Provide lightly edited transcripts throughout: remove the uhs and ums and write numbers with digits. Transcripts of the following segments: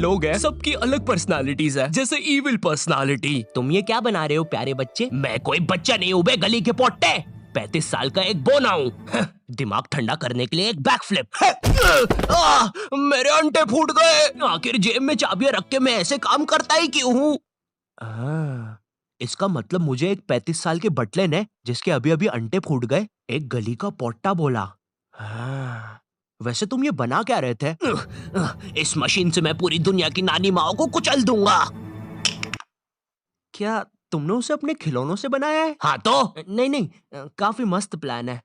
लोग हैं, सबकी अलग पर्सनालिटीज है, जैसे इविल पर्सनालिटी। तुम ये क्या बना रहे हो प्यारे बच्चे? मैं कोई बच्चा नहीं हूँ बे गली के पोट्टे, 35 साल का एक बोना हूँ। दिमाग ठंडा करने के लिए एक बैक फ्लिप। मेरे अंटे फूट गए। आखिर जेब में चाबियां रख के मैं ऐसे काम करता ही क्यों हूँ? इसका मतलब मुझे एक 35 साल के बटले ने, जिसके अभी अभी अंटे फूट गए, एक गली का पोट्टा बोला। वैसे तुम ये बना क्या रहे थे? इस मशीन से मैं पूरी दुनिया की नानी माओ को कुचल दूंगा। क्या तुमने उसे अपने खिलौनों से बनाया है? हाँ तो नहीं, काफी मस्त प्लान है।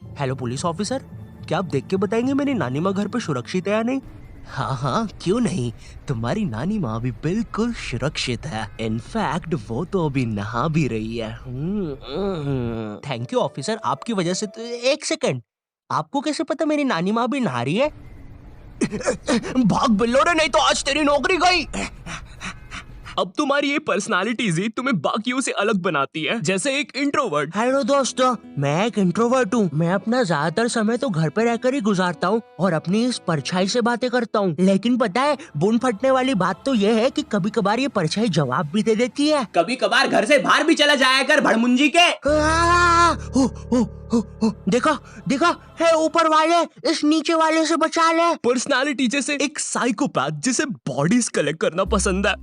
हेलो पुलिस ऑफिसर, क्या आप देख के बताएंगे मेरी नानी माँ घर पे सुरक्षित है या नहीं? हाँ, क्यों नहीं, तुम्हारी नानी माँ भी बिल्कुल सुरक्षित है। इनफैक्ट वो तो अभी नहा भी रही है। थैंक यू ऑफिसर, आपकी वजह से तो। एक सेकंड, आपको कैसे पता मेरी नानी माँ भी नहा रही है? भाग बिल्लो रे, नहीं तो आज तेरी नौकरी गई। अब तुम्हारी ये पर्सनालिटीज ही तुम्हें बाकियों से अलग बनाती है, जैसे एक इंट्रोवर्ट। हेलो दोस्तों, मैं एक इंट्रोवर्ट हूँ। मैं अपना ज्यादातर समय तो घर पे रहकर ही गुजारता हूँ और अपनी इस परछाई से बातें करता हूँ। लेकिन पता है, बुन फटने वाली बात तो ये है कि कभी कभार ये परछाई जवाब भी दे देती है। कभी कभार घर से बाहर भी चला जाया कर भड़मुंजी के। देखा है, ऊपर वाले इस नीचे वाले से बचा ले। पर्सनालिटी जैसे एक साइकोपैथ जिसे बॉडीज कलेक्ट करना पसंद है।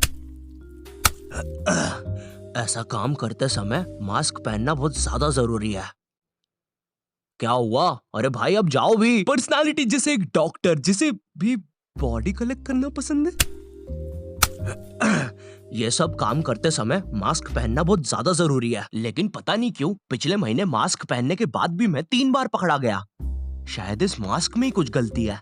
ऐसा काम करते समय मास्क पहनना बहुत ज्यादा जरूरी है। क्या हुआ? अरे भाई अब जाओ भी। पर्सनालिटी जैसे एक डॉक्टर जिसे भी बॉडी कलेक्ट करना पसंद है। ये सब काम करते समय मास्क पहनना बहुत ज्यादा जरूरी है, लेकिन पता नहीं क्यों पिछले महीने मास्क पहनने के बाद भी मैं 3 बार पकड़ा गया। शायद इस मास्क में ही कुछ गलती है।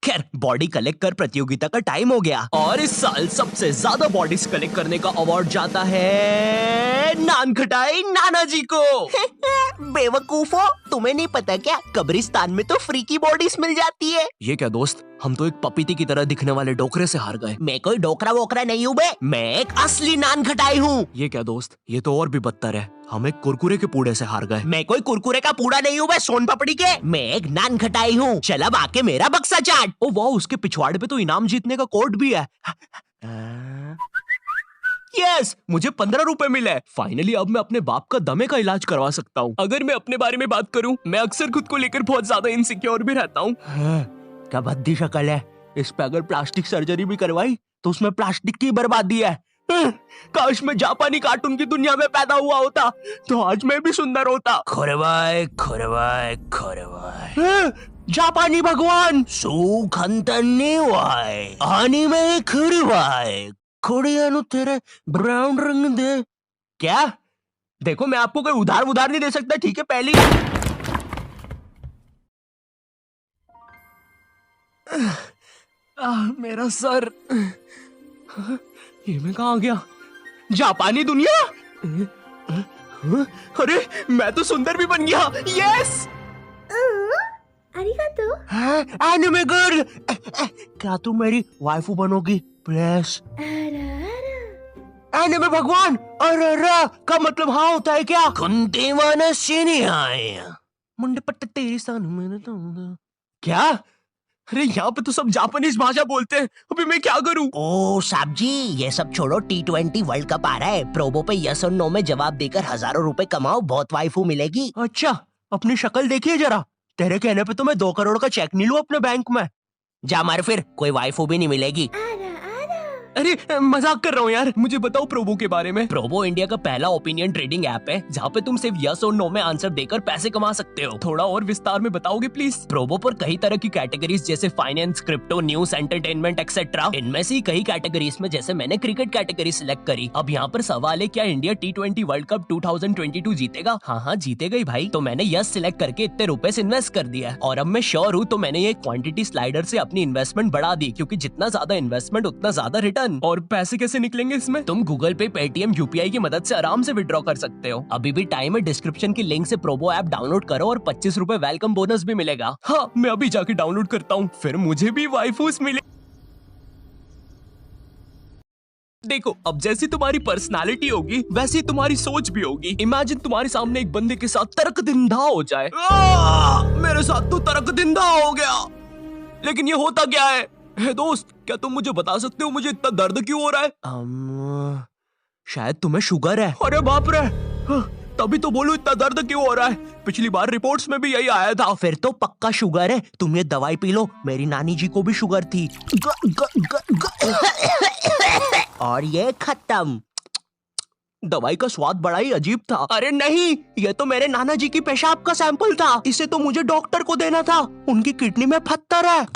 खैर, बॉडी कलेक्ट कर प्रतियोगिता का टाइम हो गया और इस साल सबसे ज्यादा बॉडीज कलेक्ट करने का अवार्ड जाता है नानखटाई नाना जी को। बेवकूफो, तुम्हें नहीं पता क्या, कब्रिस्तान में तो फ्री की बॉडीज मिल जाती है। ये क्या दोस्त, हम तो एक पपीती की तरह दिखने वाले डोकरे से हार गए। मैं कोई डोकरा वोकरा नहीं हूँ बे, मैं एक असली नानखटाई हूँ। ये क्या दोस्त, ये तो और भी बदतर है, हम एक कुरकुरे के पूड़े से हार गए। मैं कोई कुरकुरे का पूड़ा नहीं हूँ बे, सोन पपड़ी के। मैं एक नानखटाई हूँ। चल अब आके मेरा बक्सा चाट। ओ वाह, उसके पिछवाड़े पे तो इनाम जीतने का कोड भी है। यस, मुझे 15 रुपए मिले। फाइनली अब मैं अपने बाप का दमे का इलाज करवा सकता हूँ। अगर मैं अपने बारे में बात करूँ, मैं अक्सर खुद को लेकर बहुत ज्यादा इनसिक्योर भी रहता हूँ। क्या भद्दी शक्ल है। इस पे अगर प्लास्टिक सर्जरी भी करवाई तो उसमें प्लास्टिक की बर्बादी है। काश मैं जापानी कार्टून की दुनिया में पैदा हुआ होता तो आज मैं भी सुंदर होता। खोरवाय खोरवाय खोरवाय, जापानी भगवान सुखंतनिवाय आनी में खुरवाय खोड़ियानु तेरे ब्राउन रंग दे। क्या? देखो, मैं आपको कोई उधार नहीं दे सकता, ठीक है? पहली मेरा सर, ये मैं कहाँ गया? जापानी दुनिया? अरे मैं तो सुंदर भी बन गया। यस, अरिगातो। एनिमे गर्ल, क्या तुम मेरी वाइफू बनोगी प्लीज? एनिमे भगवान, अरे का मतलब हाँ होता है क्या? कुंतीवाना सीनियाय मुंडे पट्टे तेरी सान मैंने तो। क्या? अरे यहाँ पे तो सब जापानीज भाषा बोलते हैं, अभी मैं क्या करूँ? ओ साहब जी, ये सब छोड़ो, T20 वर्ल्ड कप आ रहा है। प्रोबो पे यस और नो में जवाब देकर हजारों रुपए कमाओ, बहुत वाइफू मिलेगी। अच्छा, अपनी शक्ल देखिए जरा। तेरे कहने पे तो मैं 2 करोड़ का चेक नहीं लूं अपने बैंक में। जा मार फिर, कोई वाइफू भी नहीं मिलेगी। अरे मजाक कर रहा हूँ यार। मुझे बताओ प्रोबो के बारे में। प्रोबो इंडिया का पहला ओपिनियन ट्रेडिंग ऐप है जहाँ पे तुम सिर्फ यस और नो में आंसर देकर पैसे कमा सकते हो। थोड़ा और विस्तार में बताओगे प्लीज? प्रोबो पर कई तरह की कैटेगरीज जैसे finance, crypto, news, entertainment etcetera. इनमें से कई कैटेगरीज में जैसे मैंने क्रिकेट कैटेगरी सिलेक्ट करी। अब यहाँ पर सवाल है, क्या इंडिया T20 वर्ल्ड कप 2022 जीतेगा? हाँ जीतेगा ही भाई। तो मैंने यस सिलेक्ट करके इतने रुपए से इन्वेस्ट कर दिया और अब मैं श्योर हूँ। तो मैंने ये क्वांटिटी स्लाइडर से अपनी इन्वेस्टमेंट बढ़ा दी, क्योंकि जितना ज्यादा इन्वेस्टमेंट उतना ज्यादा रिटर्न। और पैसे कैसे निकलेंगे इसमें? तुम गूगल पे, पेटीएम, यूपीआई की मदद से आराम से विड्रॉ कर सकते हो। अभी भी टाइम है, डिस्क्रिप्शन की लिंक से प्रोबो ऐप डाउनलोड करो और 25 रुपए वेलकम बोनस भी मिलेगा। हाँ, मैं अभी जाके डाउनलोड करता हूँ, फिर मुझे भी वाइफूस मिले। देखो, अब जैसी तुम्हारी पर्सनालिटी होगी वैसी तुम्हारी सोच भी होगी। इमेजिन तुम्हारे सामने एक बंदे के साथ तर्कदिंदा हो जाए। मेरे साथ तो तर्कदिंदा हो गया, लेकिन ये होता क्या है? हे दोस्त, क्या तुम मुझे बता सकते हो मुझे इतना दर्द क्यों हो रहा है? शायद तुम्हें शुगर है। अरे बाप रे, तभी तो बोलूं इतना दर्द क्यों हो रहा है। पिछली बार रिपोर्ट्स में भी यही आया था। फिर तो पक्का शुगर है। तुम ये दवाई पी लो, मेरी नानी जी को भी शुगर थी। और ये खत्म। दवाई का स्वाद बड़ा ही अजीब था। अरे नहीं, ये तो मेरे नाना जी की पेशाब का सैंपल था। इसे तो मुझे डॉक्टर को देना था। उनकी किडनी में पत्थर है।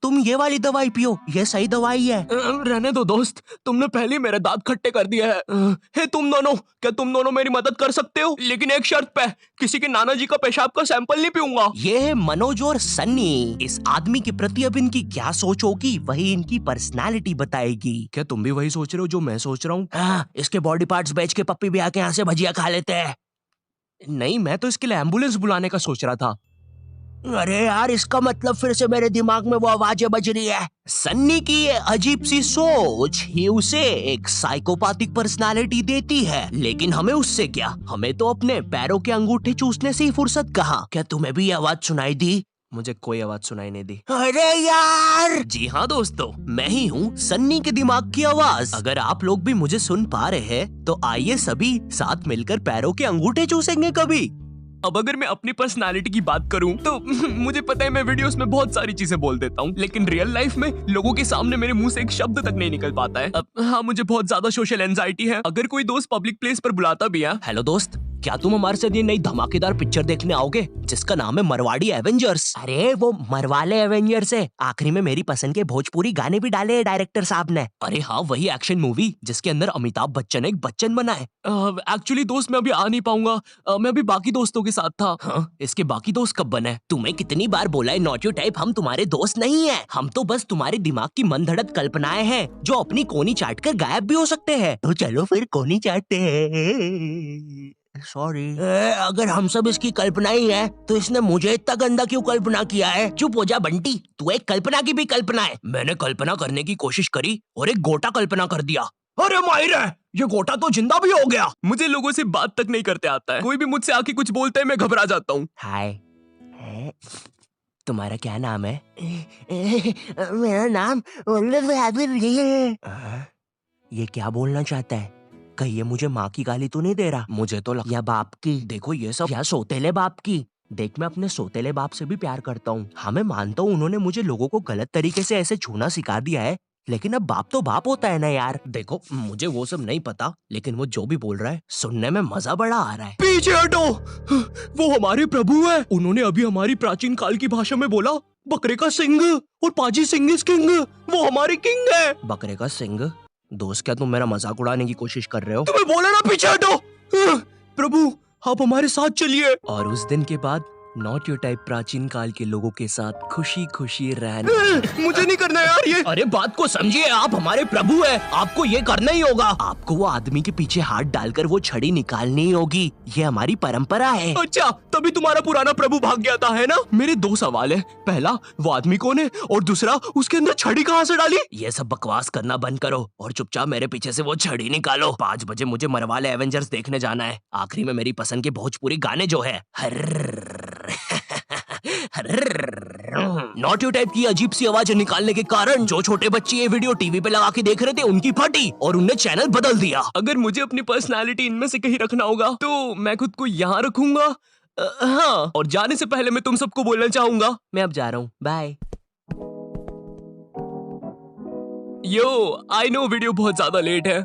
तुम ये वाली दवाई पियो, ये सही दवाई है। रहने दो दोस्त, तुमने पहले ही मेरे दांत खट्टे कर दिए हैं। हे तुम दोनों, क्या तुम दोनों मेरी मदद कर सकते हो? लेकिन एक शर्त पे, किसी के नाना जी का पेशाब का सैंपल नहीं पीऊंगा। ये है मनोज और सन्नी। इस आदमी के प्रति अब इनकी क्या सोच होगी वही इनकी पर्सनालिटी बताएगी। क्या तुम भी वही सोच रहे हो जो मैं सोच रहा हूँ? हाँ, इसके बॉडी पार्ट्स बेच के पप्पी भी आके यहाँ से भजिया खा लेते हैं। नहीं, मैं तो इसके लिए एम्बुलेंस बुलाने का सोच रहा था। अरे यार, इसका मतलब फिर से मेरे दिमाग में वो आवाजें बज रही है। सन्नी की ये अजीब सी सोच ही उसे एक साइकोपैथिक पर्सनालिटी देती है। लेकिन हमें उससे क्या, हमें तो अपने पैरों के अंगूठे चूसने से ही फुर्सत कहाँ। क्या तुम्हें भी ये आवाज सुनाई दी? मुझे कोई आवाज सुनाई नहीं दी। अरे यार! जी हाँ दोस्तों, मैं ही हूँ सन्नी के दिमाग की आवाज। अगर आप लोग भी मुझे सुन पा रहे हैं तो आइए सभी साथ मिलकर पैरों के अंगूठे चूसेंगे कभी। अब अगर मैं अपनी पर्सनालिटी की बात करूं तो मुझे पता है मैं वीडियोस में बहुत सारी चीजें बोल देता हूं, लेकिन रियल लाइफ में लोगों के सामने मेरे मुंह से एक शब्द तक नहीं निकल पाता है। अब हाँ, मुझे बहुत ज्यादा सोशल एंजाइटी है। अगर कोई दोस्त पब्लिक प्लेस पर बुलाता भी है। हेलो दोस्त, क्या तुम हमारे साथ ये नई धमाकेदार पिक्चर देखने आओगे जिसका नाम है मरवाड़ी एवेंजर्स? अरे वो मरवाले एवेंजर्स है। आखिरी में मेरी पसंद के भोजपुरी गाने भी डाले हैं डायरेक्टर साहब ने। अरे हाँ, वही एक्शन मूवी जिसके अंदर अमिताभ बच्चन एक बच्चन बना है। एक्चुअली दोस्त मैं अभी आ नहीं पाऊंगा, मैं अभी बाकी दोस्तों के साथ था। हाँ, इसके बाकी दोस्त कब बने? तुम्हें कितनी बार बोला है नॉट योर टाइप, हम तुम्हारे दोस्त नहीं है। हम तो बस तुम्हारे दिमाग की मनगढ़ंत कल्पनाएं हैं जो अपनी कोनी चाट कर गायब भी हो सकते हैं। तो चलो फिर कोनी चाटते हैं। सॉरी। अगर हम सब इसकी कल्पना ही है तो इसने मुझे इतना गंदा क्यों कल्पना किया है? चुप हो जा बंटी, तू एक कल्पना की भी कल्पना है। मैंने कल्पना करने की कोशिश करी और एक गोटा कल्पना कर दिया। अरे माहिर है, ये गोटा तो जिंदा भी हो गया। मुझे लोगों से बात तक नहीं करते आता है। कोई भी मुझसे आके कुछ बोलते है मैं घबरा जाता हूँ। हाय, तुम्हारा क्या नाम है? मेरा नाम ये क्या बोलना चाहता है? कहीं ये मुझे माँ की गाली तो नहीं दे रहा? मुझे तो या बाप की। देखो ये सब या सोतेले बाप की। देख, मैं अपने सोतेले बाप से भी प्यार करता हूँ। हाँ, मैं मानता हूँ उन्होंने मुझे लोगों को गलत तरीके से ऐसे छूना सिखा दिया है, लेकिन अब बाप तो बाप होता है ना यार। देखो, मुझे वो सब नहीं पता, लेकिन वो जो भी बोल रहा है सुनने में मजा बड़ा आ रहा है। पीछे हटो, वो हमारे प्रभु है। उन्होंने अभी हमारी प्राचीन काल की भाषा में बोला, बकरे का सिंह और पाजी सिंह इज किंग। वो हमारी किंग है। बकरे का सिंह? दोस्त, क्या तुम मेरा मजाक उड़ाने की कोशिश कर रहे हो? तुम्हें बोला ना पीछे हटो। प्रभु, आप हमारे साथ चलिए। और उस दिन के बाद नॉट योर टाइप प्राचीन काल के लोगों के साथ खुशी खुशी रहना। मुझे नहीं करना यार ये। अरे बात को समझिए, आप हमारे प्रभु हैं, आपको ये करना ही होगा। आपको वो आदमी के पीछे हाथ डालकर वो छड़ी निकालनी ही होगी। ये हमारी परंपरा है। अच्छा, तभी तुम्हारा पुराना प्रभु भाग गया था, है ना? मेरे दो सवाल है। पहला, वो आदमी कौन है? और दूसरा, उसके अंदर छड़ी कहाँ से डाली? ये सब बकवास करना बंद करो और चुपचाप मेरे पीछे से वो छड़ी निकालो। 5 बजे मुझे मरवाले एवेंजर्स देखने जाना है। आखिरी में मेरी पसंद के भोजपुरी गाने जो है नॉट योर टाइप की अजीब सी आवाज निकालने के कारण जो छोटे बच्चे ये वीडियो टीवी पे लगा के देख रहे थे उनकी फटी और उनने चैनल बदल दिया। अगर मुझे अपनी पर्सनालिटी इनमें से कहीं रखना होगा तो मैं खुद को यहाँ रखूंगा। हाँ, और जाने से पहले मैं तुम सबको बोलना चाहूंगा, मैं अब जा रहा हूँ, bye. Yo, I know video बहुत ज्यादा लेट है।